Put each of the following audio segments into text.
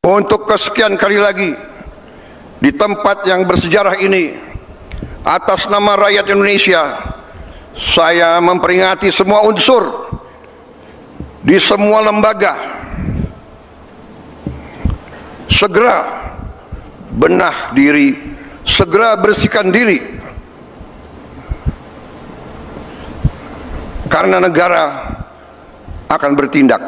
Untuk kesekian kali lagi di tempat yang bersejarah ini, atas nama rakyat Indonesia, saya memperingati semua unsur di semua lembaga segera benah diri, segera bersihkan diri, karena negara akan bertindak.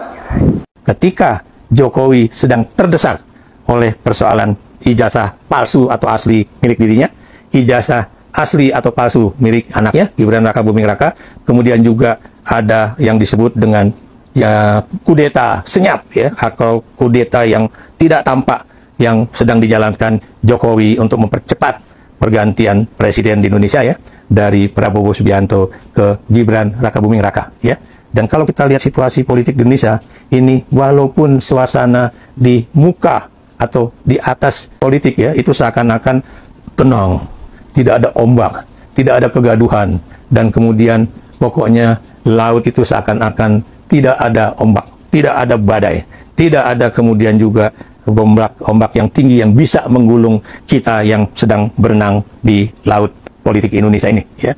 Ketika Jokowi sedang terdesak oleh persoalan ijazah palsu atau asli milik dirinya, ijazah asli atau palsu milik anaknya, Gibran Raka Buming Raka, kemudian juga ada yang disebut dengan ya kudeta senyap ya, atau kudeta yang tidak tampak yang sedang dijalankan Jokowi untuk mempercepat pergantian presiden di Indonesia ya, dari Prabowo Subianto ke Gibran Raka Buming Raka ya. Dan kalau kita lihat situasi politik di Indonesia ini, walaupun suasana di muka atau di atas politik ya, itu seakan-akan tenang, tidak ada ombak, tidak ada kegaduhan, dan kemudian pokoknya laut itu seakan-akan tidak ada ombak, tidak ada badai, tidak ada kemudian juga ombak yang tinggi yang bisa menggulung kita yang sedang berenang di laut politik Indonesia ini ya.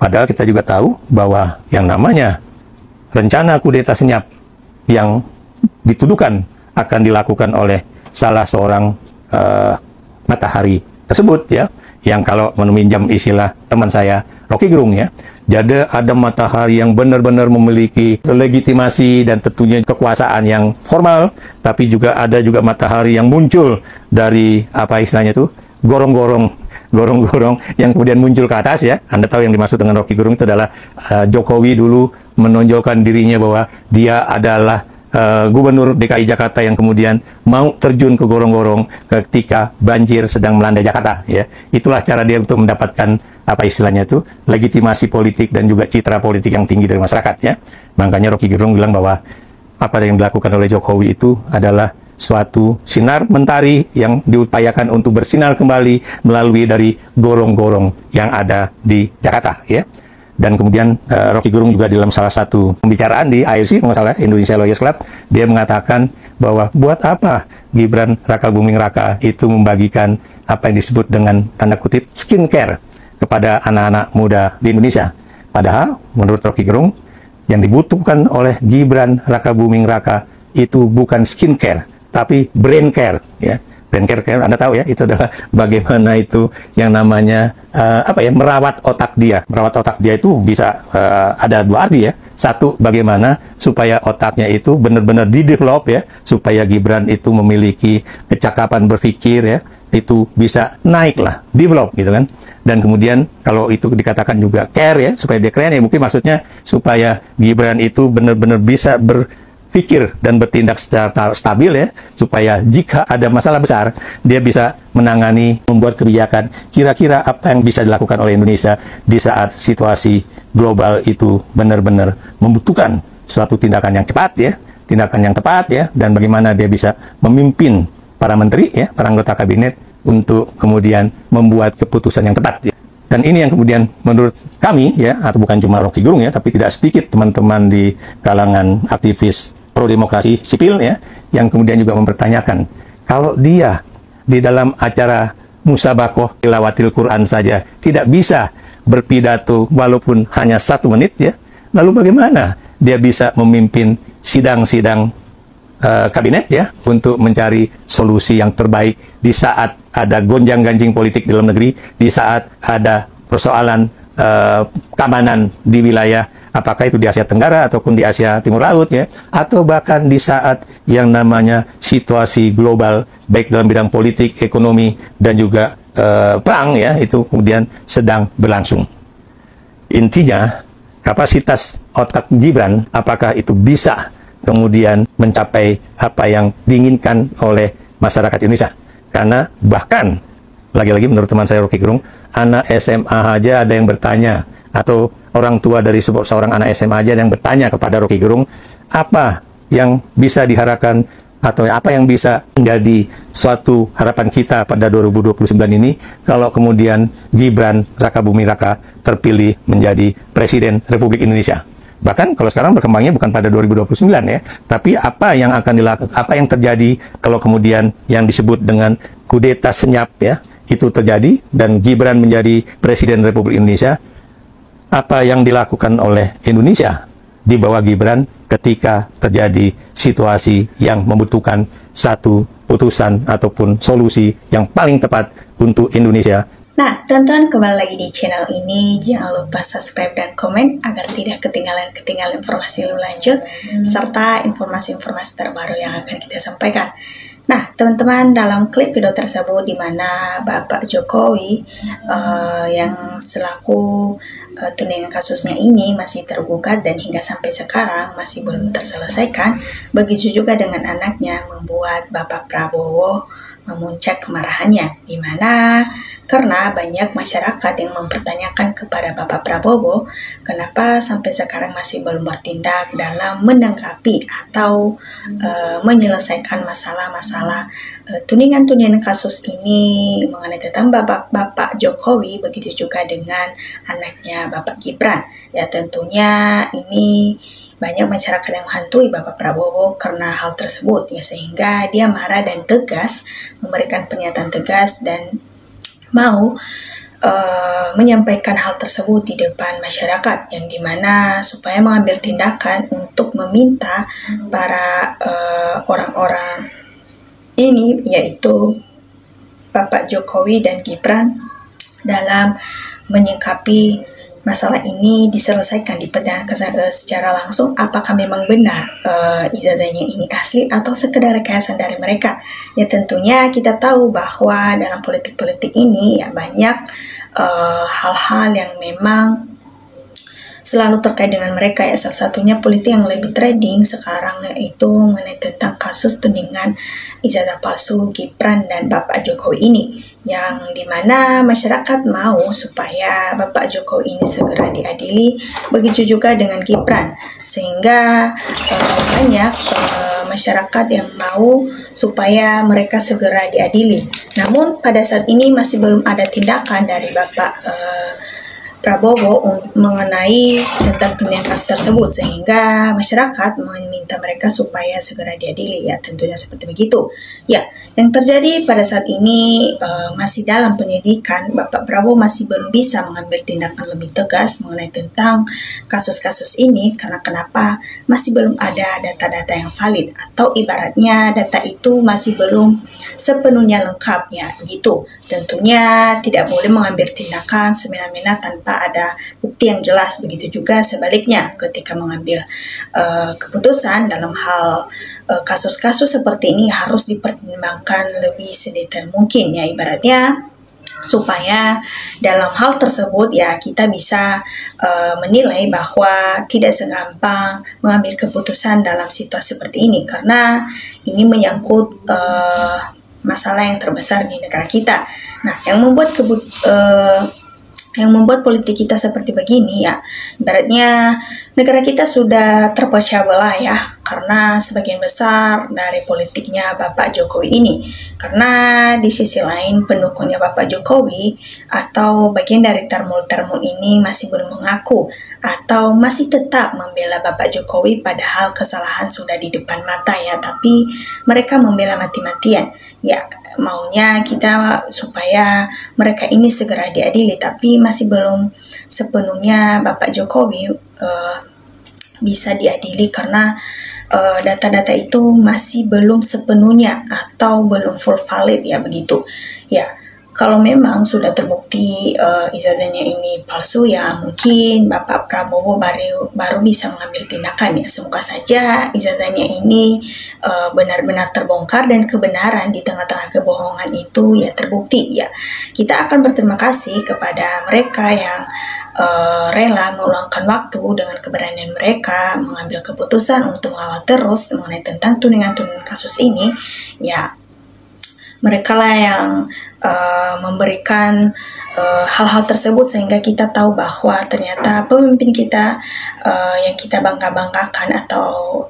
Padahal kita juga tahu bahwa yang namanya rencana kudeta senyap yang dituduhkan akan dilakukan oleh salah seorang matahari tersebut ya, yang kalau meminjam istilah teman saya Rocky Gerung ya, jadi ada matahari yang benar-benar memiliki legitimasi dan tentunya kekuasaan yang formal, tapi juga ada juga matahari yang muncul dari apa istilahnya itu gorong-gorong yang kemudian muncul ke atas ya. Anda tahu yang dimaksud dengan Rocky Gerung itu adalah Jokowi dulu menonjolkan dirinya bahwa dia adalah Gubernur DKI Jakarta yang kemudian mau terjun ke gorong-gorong ketika banjir sedang melanda Jakarta ya. Itulah cara dia untuk mendapatkan apa istilahnya itu legitimasi politik dan juga citra politik yang tinggi dari masyarakat ya. Makanya Rocky Gerung bilang bahwa apa yang dilakukan oleh Jokowi itu adalah suatu sinar mentari yang diupayakan untuk bersinar kembali melalui dari gorong-gorong yang ada di Jakarta ya. Dan kemudian Rocky Gerung juga dalam salah satu pembicaraan di ILC, masalah Indonesia Lawyers Club, dia mengatakan bahwa buat apa Gibran Raka Buming Raka itu membagikan apa yang disebut dengan tanda kutip skincare kepada anak-anak muda di Indonesia. Padahal menurut Rocky Gerung yang dibutuhkan oleh Gibran Raka Buming Raka itu bukan skincare, tapi brain care ya. Brain care, Anda tahu ya, itu adalah bagaimana itu yang namanya merawat otak dia. Merawat otak dia itu bisa ada dua arti ya. Satu, bagaimana supaya otaknya itu benar-benar di-develop ya, supaya Gibran itu memiliki kecakapan berpikir ya, itu bisa naik lah, develop gitu kan. Dan kemudian kalau itu dikatakan juga care ya, supaya dia keren ya, mungkin maksudnya supaya Gibran itu benar-benar bisa berpikir dan bertindak secara stabil ya, supaya jika ada masalah besar dia bisa menangani, membuat kebijakan kira-kira apa yang bisa dilakukan oleh Indonesia di saat situasi global itu benar-benar membutuhkan suatu tindakan yang cepat ya, tindakan yang tepat ya, dan bagaimana dia bisa memimpin para menteri ya, para anggota kabinet untuk kemudian membuat keputusan yang tepat ya. Dan ini yang kemudian menurut kami ya, atau bukan cuma Rocky Gerung ya, tapi tidak sedikit teman-teman di kalangan aktivis pro demokrasi sipil ya, yang kemudian juga mempertanyakan kalau dia di dalam acara musabakoh tilawatil Quran saja tidak bisa berpidato walaupun hanya 1 menit ya, lalu bagaimana dia bisa memimpin sidang-sidang kabinet ya, untuk mencari solusi yang terbaik di saat ada gonjang-ganjing politik di dalam negeri, di saat ada persoalan keamanan di wilayah, apakah itu di Asia Tenggara ataupun di Asia Timur Laut ya, atau bahkan di saat yang namanya situasi global baik dalam bidang politik, ekonomi dan juga perang ya, itu kemudian sedang berlangsung. Intinya kapasitas otak Gibran apakah itu bisa kemudian mencapai apa yang diinginkan oleh masyarakat Indonesia. Karena bahkan lagi-lagi menurut teman saya Rocky Gerung, anak SMA aja ada yang bertanya, atau orang tua dari seorang anak SMA aja ada yang bertanya kepada Rocky Gerung, apa yang bisa diharapkan atau apa yang bisa menjadi suatu harapan kita pada 2029 ini kalau kemudian Gibran Raka Buming Raka terpilih menjadi Presiden Republik Indonesia. Bahkan kalau sekarang berkembangnya bukan pada 2029 ya, tapi apa yang akan dilakukan, apa yang terjadi kalau kemudian yang disebut dengan kudeta senyap ya, itu terjadi dan Gibran menjadi Presiden Republik Indonesia. Apa yang dilakukan oleh Indonesia di bawah Gibran ketika terjadi situasi yang membutuhkan satu putusan ataupun solusi yang paling tepat untuk Indonesia. Nah, teman-teman kembali lagi di channel ini. Jangan lupa subscribe dan komen agar tidak ketinggalan informasi lebih lanjut serta informasi-informasi terbaru yang akan kita sampaikan. Nah, teman-teman, dalam klip video tersebut di mana Bapak Jokowi yang selaku tunjangan kasusnya ini masih tergugat dan hingga sampai sekarang masih belum terselesaikan. Begitu juga dengan anaknya, membuat Bapak Prabowo memuncak kemarahannya, di mana karena banyak masyarakat yang mempertanyakan kepada Bapak Prabowo kenapa sampai sekarang masih belum bertindak dalam menanggapi atau menyelesaikan masalah-masalah tudingan-tudingan kasus ini mengenai tentang Bapak Jokowi, begitu juga dengan anaknya Bapak Gibran. Ya, tentunya ini banyak masyarakat yang menghantui Bapak Prabowo karena hal tersebut, ya, sehingga dia marah dan tegas, memberikan pernyataan tegas dan mau menyampaikan hal tersebut di depan masyarakat, yang dimana supaya mengambil tindakan untuk meminta para orang-orang ini, yaitu Bapak Jokowi dan Gibran, dalam menyikapi masalah ini diselesaikan, dipertanyakan secara langsung apakah memang benar ijazahnya ini asli atau sekedar rekayasa dari mereka. Ya, tentunya kita tahu bahwa dalam politik-politik ini ya banyak hal-hal yang memang selalu terkait dengan mereka, ya. Salah satunya politik yang lebih trending sekarang yaitu mengenai tentang kasus tudingan ijazah palsu Gibran dan Bapak Jokowi ini, yang dimana masyarakat mau supaya Bapak Jokowi ini segera diadili, begitu juga dengan Gibran, sehingga banyak masyarakat yang mau supaya mereka segera diadili. Namun pada saat ini masih belum ada tindakan dari Bapak Prabowo mengenai tentang tudingan kasus tersebut, sehingga masyarakat meminta mereka supaya segera diadili, ya, tentunya seperti begitu. Ya, yang terjadi pada saat ini masih dalam penyidikan. Bapak Prabowo masih belum bisa mengambil tindakan lebih tegas mengenai tentang kasus-kasus ini, karena kenapa? Masih belum ada data-data yang valid, atau ibaratnya data itu masih belum sepenuhnya lengkap, ya, begitu. Tentunya tidak boleh mengambil tindakan semena-mena tanpa ada bukti yang jelas. Begitu juga sebaliknya, ketika mengambil keputusan dalam hal kasus-kasus seperti ini harus dipertimbangkan lebih sedetail mungkin, ya, ibaratnya supaya dalam hal tersebut ya kita bisa menilai bahwa tidak segampang mengambil keputusan dalam situasi seperti ini, karena ini menyangkut masalah yang terbesar di negara kita. Nah, yang membuat politik kita seperti begini, ya, ibaratnya negara kita sudah terpecah belah, ya, karena sebagian besar dari politiknya Bapak Jokowi ini. Karena di sisi lain pendukungnya Bapak Jokowi atau bagian dari termul-termul ini masih belum mengaku atau masih tetap membela Bapak Jokowi, padahal kesalahan sudah di depan mata, ya, tapi mereka membela mati-matian. Ya, maunya kita supaya mereka ini segera diadili, tapi masih belum sepenuhnya Bapak Jokowi bisa diadili karena data-data itu masih belum sepenuhnya atau belum full valid, ya, begitu. Ya, kalau memang sudah terbukti ijazahnya ini palsu, ya mungkin Bapak Prabowo baru bisa mengambil tindakan, ya. Semoga saja ijazahnya ini benar-benar terbongkar dan kebenaran di tengah-tengah kebohongan itu ya terbukti, ya. Kita akan berterima kasih kepada mereka yang rela meluangkan waktu dengan keberanian mereka mengambil keputusan untuk mengawal terus mengenai tentang tudingan-tudingan kasus ini, ya. Mereka lah yang memberikan hal-hal tersebut sehingga kita tahu bahwa ternyata pemimpin kita yang kita bangga-banggakan atau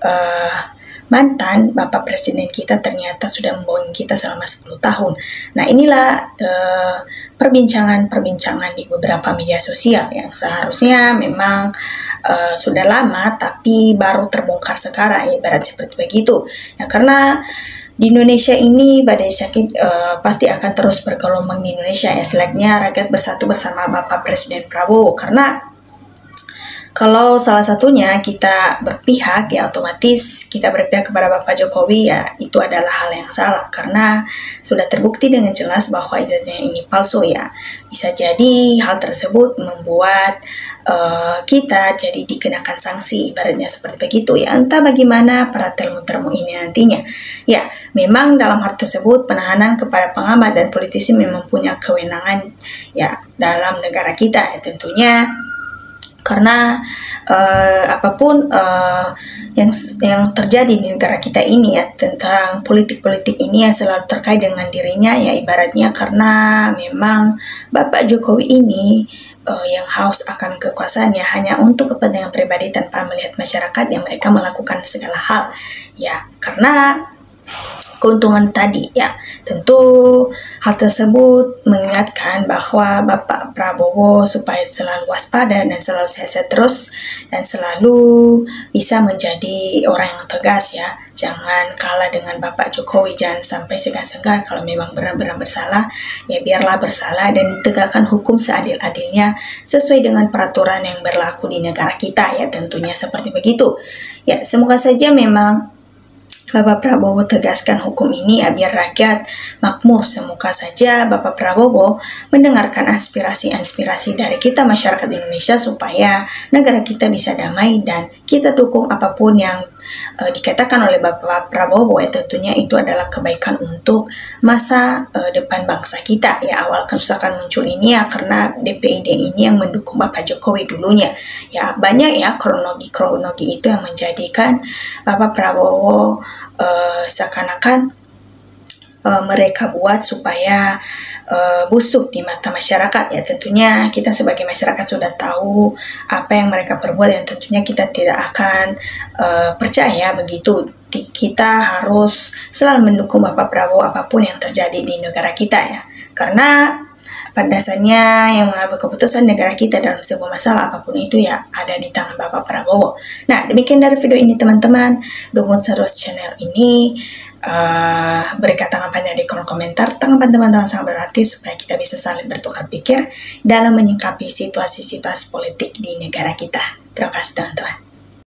mantan Bapak Presiden kita ternyata sudah membohongi kita selama 10 tahun. Nah, inilah perbincangan-perbincangan di beberapa media sosial yang seharusnya memang sudah lama tapi baru terbongkar sekarang, ibarat seperti begitu. Ya, karena di Indonesia ini badai sakit pasti akan terus bergelombang di Indonesia, ya, selagnya rakyat bersatu bersama Bapak Presiden Prabowo. Karena kalau salah satunya kita berpihak, ya otomatis kita berpihak kepada Bapak Jokowi, ya itu adalah hal yang salah. Karena sudah terbukti dengan jelas bahwa ijazahnya ini palsu, ya. Bisa jadi hal tersebut membuat kita jadi dikenakan sanksi, ibaratnya seperti begitu, ya. Entah bagaimana para termu-termu ini nantinya. Ya, memang dalam hal tersebut penahanan kepada pengamat dan politisi memang punya kewenangan, ya, dalam negara kita, ya, tentunya. Karena apapun yang terjadi di negara kita ini, ya, tentang politik-politik ini yang selalu terkait dengan dirinya, ya ibaratnya karena memang Bapak Jokowi ini yang haus akan kekuasaannya hanya untuk kepentingan pribadi tanpa melihat masyarakat yang mereka melakukan segala hal, ya, karena keuntungan tadi, ya. Tentu hal tersebut mengingatkan bahwa Bapak Prabowo supaya selalu waspada dan selalu sehat terus dan selalu bisa menjadi orang yang tegas, ya. Jangan kalah dengan Bapak Jokowi, jangan sampai segan-segan kalau memang benar-benar bersalah, ya biarlah bersalah dan ditegakkan hukum seadil-adilnya sesuai dengan peraturan yang berlaku di negara kita, ya tentunya seperti begitu. Ya, semoga saja memang Bapak Prabowo tegaskan hukum ini, ya, biar rakyat makmur. Semoga saja Bapak Prabowo mendengarkan aspirasi-aspirasi dari kita masyarakat Indonesia supaya negara kita bisa damai dan kita dukung apapun yang dikatakan oleh Bapak Prabowo, ya tentunya itu adalah kebaikan untuk masa depan bangsa kita, ya. Awal kerusakan muncul ini, ya, karena DPID ini yang mendukung Bapak Jokowi dulunya, ya banyak, ya, kronologi itu yang menjadikan Bapak Prabowo seakan-akan mereka buat supaya busuk di mata masyarakat, ya tentunya kita sebagai masyarakat sudah tahu apa yang mereka perbuat, dan tentunya kita tidak akan percaya begitu. Kita harus selalu mendukung Bapak Prabowo apapun yang terjadi di negara kita, ya, karena pada dasarnya yang mengambil keputusan negara kita dalam sebuah masalah apapun itu, ya ada di tangan Bapak Prabowo. Nah, demikian dari video ini teman-teman. Dukung terus channel ini. Berikan tanggapannya di kolom komentar. Tanggapan teman-teman sangat berarti supaya kita bisa saling bertukar pikir dalam menyikapi situasi-situasi politik di negara kita. Terima kasih teman-teman.